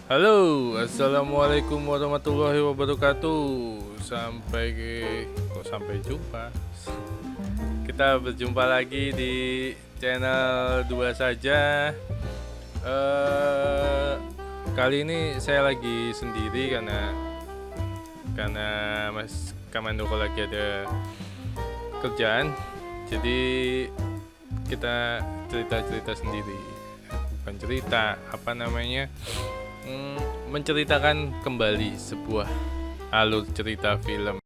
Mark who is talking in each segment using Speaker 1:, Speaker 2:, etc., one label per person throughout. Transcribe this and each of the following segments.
Speaker 1: Halo, assalamualaikum warahmatullahi wabarakatuh. Sampai jumpa. Kita berjumpa lagi di channel 2 saja. eh Kali ini saya lagi sendiri karena Mas Kamandoko lagi ada kerjaan. Jadi kita cerita-cerita sendiri. Bukan cerita, apa namanya? Menceritakan kembali sebuah alur cerita film.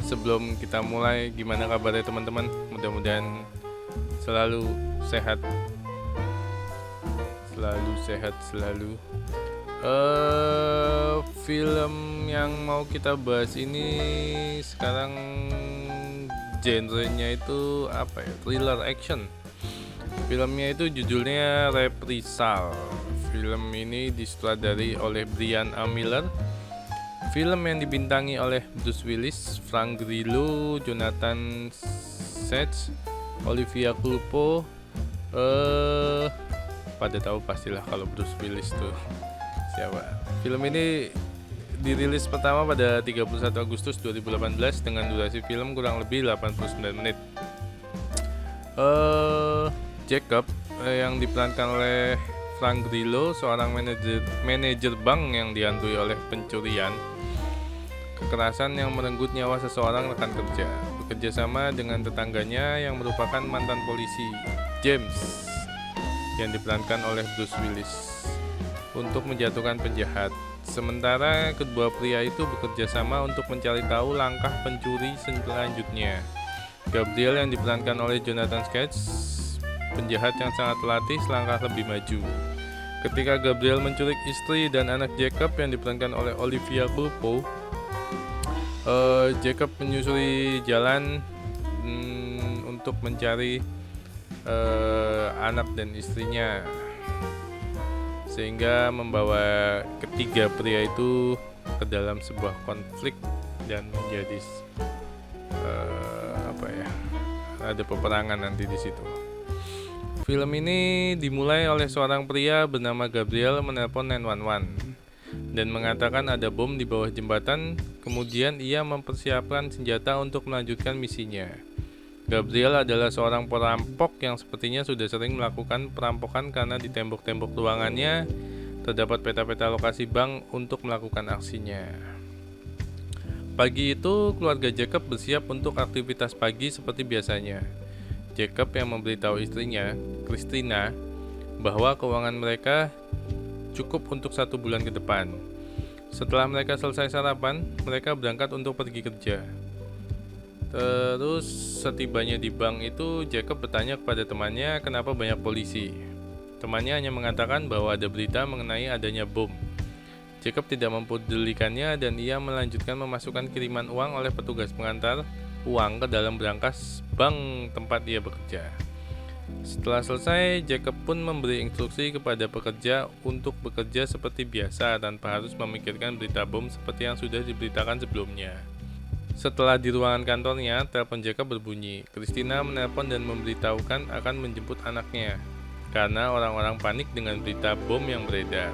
Speaker 1: Sebelum kita mulai, gimana kabarnya teman-teman? Mudah-mudahan selalu sehat, selalu. Film yang mau kita bahas ini sekarang genrenya itu apa ya? Thriller action. Filmnya itu judulnya Reprisal. Film ini disutradari oleh Brian A. Miller. Film yang dibintangi oleh Bruce Willis, Frank Grillo, Jonathan Sachs, Olivia Culpo. Pada tahu pastilah kalau Bruce Willis tuh siapa. Film ini dirilis pertama pada 31 Agustus 2018 dengan durasi film kurang lebih 89 menit. Jacob yang diperankan oleh Frank Grillo, seorang manajer bank yang dihantui oleh pencurian, kekerasan yang merenggut nyawa seseorang rekan kerja, bekerja sama dengan tetangganya yang merupakan mantan polisi, James, yang diperankan oleh Bruce Willis, untuk menjatuhkan penjahat. Sementara kedua pria itu bekerja sama untuk mencari tahu langkah pencuri selanjutnya. Gabriel yang diperankan oleh Jonathan Sachs, penjahat yang sangat terlatih, selangkah lebih maju. Ketika Gabriel menculik istri dan anak Jacob yang diperankan oleh Olivia Culpo, Jacob menyusuri jalan untuk mencari anak dan istrinya, sehingga membawa ketiga pria itu ke dalam sebuah konflik dan menjadi ada peperangan nanti di situ. Film ini dimulai oleh seorang pria bernama Gabriel menelpon 911 dan mengatakan ada bom di bawah jembatan. Kemudian ia mempersiapkan senjata untuk melanjutkan misinya. Gabriel adalah seorang perampok yang sepertinya sudah sering melakukan perampokan karena di tembok-tembok ruangannya terdapat peta-peta lokasi bank untuk melakukan aksinya. Pagi itu, keluarga Jacob bersiap untuk aktivitas pagi seperti biasanya. Jacob yang memberitahu istrinya, Christina, bahwa keuangan mereka cukup untuk 1 bulan ke depan. Setelah mereka selesai sarapan, mereka berangkat untuk pergi kerja. Terus setibanya di bank itu, Jacob bertanya kepada temannya kenapa banyak polisi. Temannya hanya mengatakan bahwa ada berita mengenai adanya bom. Jacob tidak mempedulikannya dan ia melanjutkan memasukkan kiriman uang oleh petugas pengantar uang ke dalam berangkas bank tempat ia bekerja. Setelah selesai, Jacob pun memberi instruksi kepada pekerja untuk bekerja seperti biasa tanpa harus memikirkan berita bom seperti yang sudah diberitakan sebelumnya. Setelah di ruangan kantornya, telepon Jacob berbunyi. Christina menelpon dan memberitahukan akan menjemput anaknya karena orang-orang panik dengan berita bom yang beredar.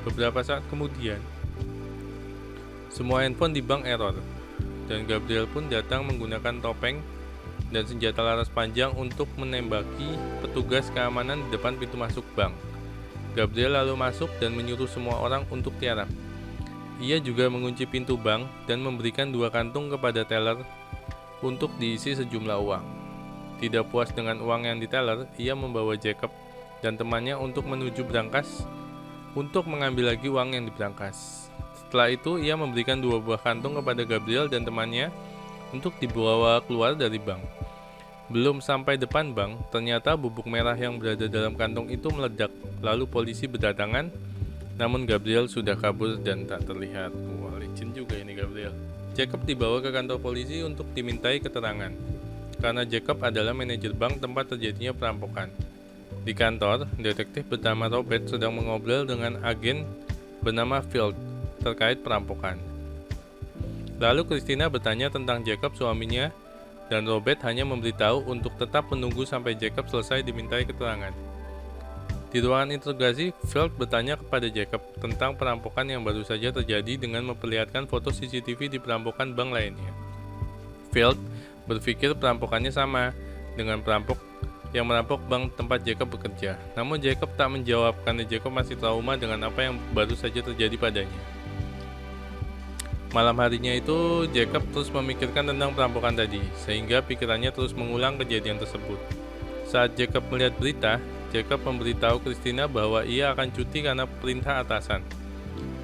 Speaker 1: Beberapa saat kemudian, semua handphone di bank error, dan Gabriel pun datang menggunakan topeng dan senjata laras panjang untuk menembaki petugas keamanan di depan pintu masuk bank. Gabriel lalu masuk dan menyuruh semua orang untuk tiarap. Ia juga mengunci pintu bank dan memberikan 2 kantung kepada teller untuk diisi sejumlah uang. Tidak puas dengan uang yang diteller, ia membawa Jacob dan temannya untuk menuju brankas untuk mengambil lagi uang yang di brankas. Setelah itu, ia memberikan 2 buah kantung kepada Gabriel dan temannya untuk dibawa keluar dari bank. Belum sampai depan bank, ternyata bubuk merah yang berada dalam kantong itu meledak. Lalu polisi berdatangan, namun Gabriel sudah kabur dan tak terlihat. Wah, licin juga ini Gabriel. Jacob dibawa ke kantor polisi untuk dimintai keterangan, karena Jacob adalah manajer bank tempat terjadinya perampokan. Di kantor, detektif bernama Robert sedang mengobrol dengan agen bernama Field terkait perampokan. Lalu Christina bertanya tentang Jacob suaminya dan Robert hanya memberitahu untuk tetap menunggu sampai Jacob selesai dimintai keterangan. Di ruangan interogasi, Field bertanya kepada Jacob tentang perampokan yang baru saja terjadi dengan memperlihatkan foto CCTV di perampokan bank lainnya. Field berpikir perampokannya sama dengan perampok yang merampok bank tempat Jacob bekerja. Namun Jacob tak menjawab karena Jacob masih trauma dengan apa yang baru saja terjadi padanya. Malam harinya itu, Jacob terus memikirkan tentang perampokan tadi, sehingga pikirannya terus mengulang kejadian tersebut. Saat Jacob melihat berita, Jacob memberitahu Christina bahwa ia akan cuti karena perintah atasan.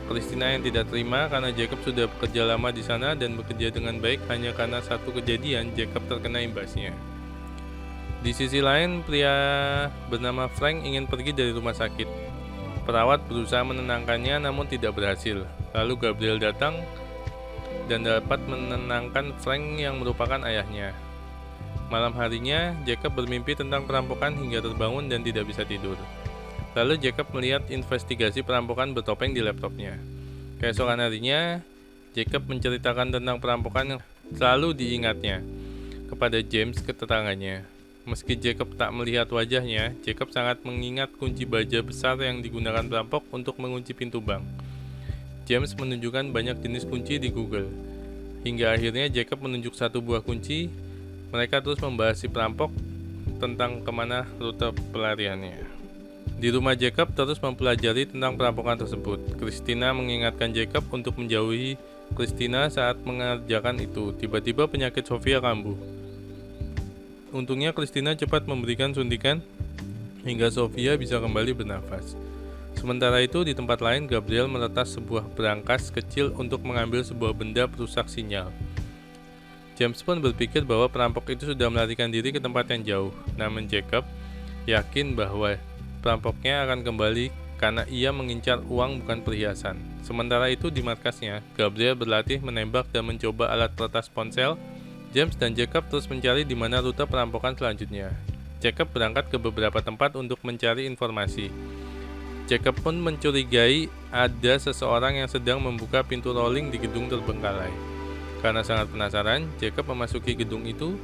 Speaker 1: Christina yang tidak terima karena Jacob sudah bekerja lama di sana dan bekerja dengan baik hanya karena satu kejadian Jacob terkena imbasnya. Di sisi lain, pria bernama Frank ingin pergi dari rumah sakit. Perawat berusaha menenangkannya namun tidak berhasil. Lalu Gabriel datang dan dapat menenangkan Frank yang merupakan ayahnya. Malam harinya, Jacob bermimpi tentang perampokan hingga terbangun dan tidak bisa tidur. Lalu Jacob melihat investigasi perampokan bertopeng di laptopnya. Keesokan harinya, Jacob menceritakan tentang perampokan yang selalu diingatnya kepada James keterangannya. Meski Jacob tak melihat wajahnya, Jacob sangat mengingat kunci baja besar yang digunakan perampok untuk mengunci pintu bank. James menunjukkan banyak jenis kunci di Google. Hingga akhirnya Jacob menunjuk satu buah kunci. Mereka terus membahas si perampok tentang kemana rute pelariannya. Di rumah Jacob terus mempelajari tentang perampokan tersebut. Christina mengingatkan Jacob untuk menjauhi Christina saat mengerjakan itu. Tiba-tiba penyakit Sofia kambuh. Untungnya Christina cepat memberikan suntikan hingga Sofia bisa kembali bernafas. Sementara itu, di tempat lain, Gabriel meretas sebuah berangkas kecil untuk mengambil sebuah benda perusak sinyal. James pun berpikir bahwa perampok itu sudah melarikan diri ke tempat yang jauh. Namun Jacob yakin bahwa perampoknya akan kembali karena ia mengincar uang bukan perhiasan. Sementara itu, di markasnya, Gabriel berlatih menembak dan mencoba alat peretas ponsel. James dan Jacob terus mencari di mana rute perampokan selanjutnya. Jacob berangkat ke beberapa tempat untuk mencari informasi. Jacob pun mencurigai ada seseorang yang sedang membuka pintu rolling di gedung terbengkalai. Karena sangat penasaran, Jacob memasuki gedung itu.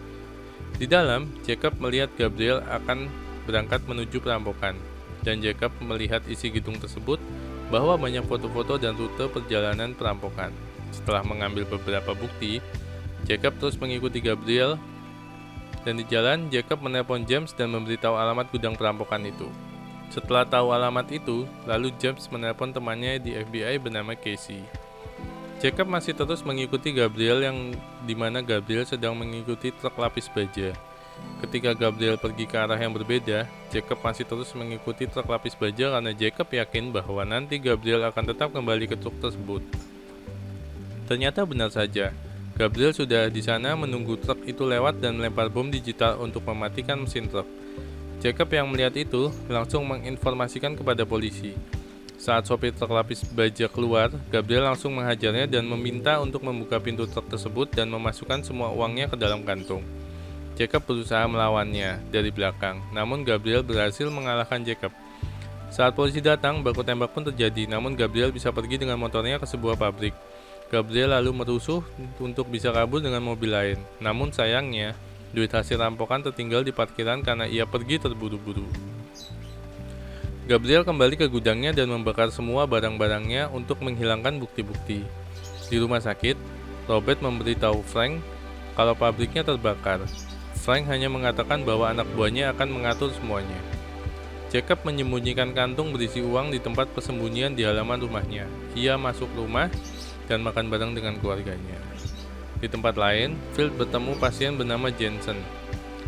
Speaker 1: Di dalam, Jacob melihat Gabriel akan berangkat menuju perampokan, dan Jacob melihat isi gedung tersebut bahwa banyak foto-foto dan rute perjalanan perampokan. Setelah mengambil beberapa bukti, Jacob terus mengikuti Gabriel, dan di jalan, Jacob menelpon James dan memberitahu alamat gudang perampokan itu. Setelah tahu alamat itu, lalu James menelpon temannya di FBI bernama Casey. Jacob masih terus mengikuti Gabriel yang dimana Gabriel sedang mengikuti truk lapis baja. Ketika Gabriel pergi ke arah yang berbeda, Jacob masih terus mengikuti truk lapis baja karena Jacob yakin bahwa nanti Gabriel akan tetap kembali ke truk tersebut. Ternyata benar saja, Gabriel sudah di sana menunggu truk itu lewat dan melempar bom digital untuk mematikan mesin truk. Jacob yang melihat itu langsung menginformasikan kepada polisi. Saat sopir truk lapis baja keluar, Gabriel langsung menghajarnya dan meminta untuk membuka pintu truk tersebut dan memasukkan semua uangnya ke dalam kantung. Jacob berusaha melawannya dari belakang, namun Gabriel berhasil mengalahkan Jacob. Saat polisi datang, baku tembak pun terjadi, namun Gabriel bisa pergi dengan motornya ke sebuah pabrik. Gabriel lalu merusuh untuk bisa kabur dengan mobil lain, namun sayangnya, duit hasil rampokan tertinggal di parkiran karena ia pergi terburu-buru. Gabriel kembali ke gudangnya dan membakar semua barang-barangnya untuk menghilangkan bukti-bukti. Di rumah sakit, Robert memberitahu Frank kalau pabriknya terbakar. Frank hanya mengatakan bahwa anak buahnya akan mengatur semuanya. Jacob menyembunyikan kantung berisi uang di tempat persembunyian di halaman rumahnya. Ia masuk rumah dan makan bareng dengan keluarganya. Di tempat lain, Field bertemu pasien bernama Jensen.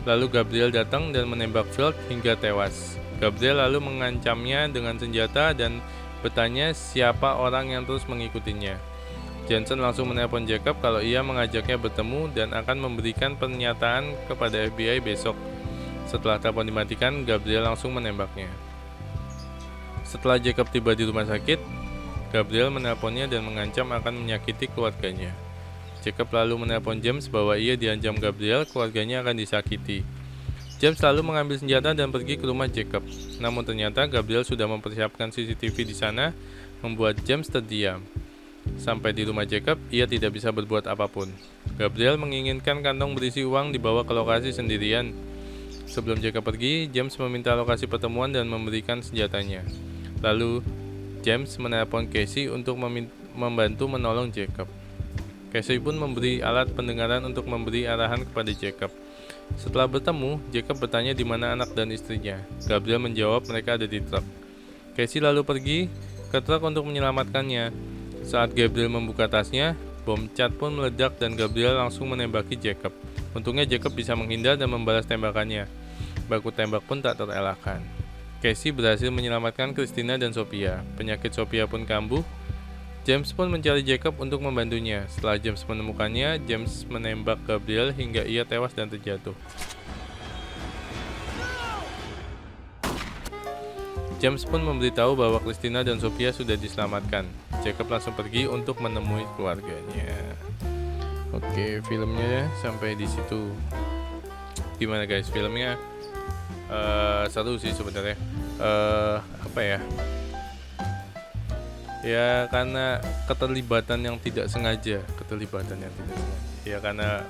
Speaker 1: Lalu Gabriel datang dan menembak Field hingga tewas. Gabriel lalu mengancamnya dengan senjata dan bertanya siapa orang yang terus mengikutinya. Jensen langsung menelpon Jacob kalau ia mengajaknya bertemu dan akan memberikan pernyataan kepada FBI besok. Setelah telepon dimatikan, Gabriel langsung menembaknya. Setelah Jacob tiba di rumah sakit, Gabriel menelponnya dan mengancam akan menyakiti keluarganya. Jacob lalu menelpon James bahwa ia diancam Gabriel, keluarganya akan disakiti. James lalu mengambil senjata dan pergi ke rumah Jacob. Namun ternyata Gabriel sudah mempersiapkan CCTV di sana membuat James terdiam. Sampai di rumah Jacob, ia tidak bisa berbuat apapun. Gabriel menginginkan kantong berisi uang dibawa ke lokasi sendirian. Sebelum Jacob pergi, James meminta lokasi pertemuan dan memberikan senjatanya. Lalu, James menelpon Casey untuk membantu menolong Jacob. Casey pun memberi alat pendengaran untuk memberi arahan kepada Jacob. Setelah bertemu, Jacob bertanya di mana anak dan istrinya. Gabriel menjawab mereka ada di truk. Casey lalu pergi ke truk untuk menyelamatkannya. Saat Gabriel membuka tasnya, bom cat pun meledak dan Gabriel langsung menembaki Jacob. Untungnya Jacob bisa menghindar dan membalas tembakannya. Baku tembak pun tak terelakkan. Casey berhasil menyelamatkan Christina dan Sophia. Penyakit Sophia pun kambuh. James pun mencari Jacob untuk membantunya. Setelah James menemukannya, James menembak Gabriel hingga ia tewas dan terjatuh. James pun memberitahu bahwa Christina dan Sophia sudah diselamatkan. Jacob langsung pergi untuk menemui keluarganya. Oke, filmnya sampai di situ. Gimana guys, filmnya seru sih sebenarnya. Apa ya? Ya karena keterlibatan yang tidak sengaja. Ya karena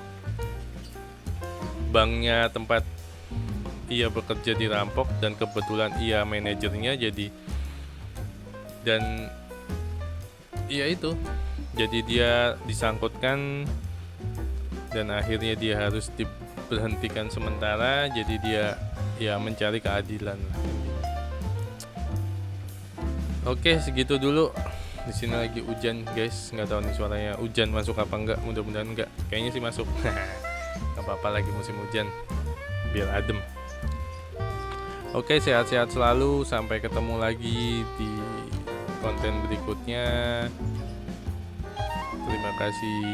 Speaker 1: banknya tempat ia bekerja dirampok dan kebetulan ia manajernya, dan ya itu, jadi dia disangkutkan dan akhirnya dia harus diberhentikan sementara. Jadi dia ya mencari keadilan. Oke, segitu dulu. Di sini lagi hujan guys, nggak tahu nih suaranya hujan masuk apa enggak. Mudah-mudahan enggak, kayaknya sih masuk. Nggak apa-apa, lagi musim hujan, biar adem. Oke, sehat-sehat selalu. Sampai ketemu lagi di konten berikutnya. Terima kasih.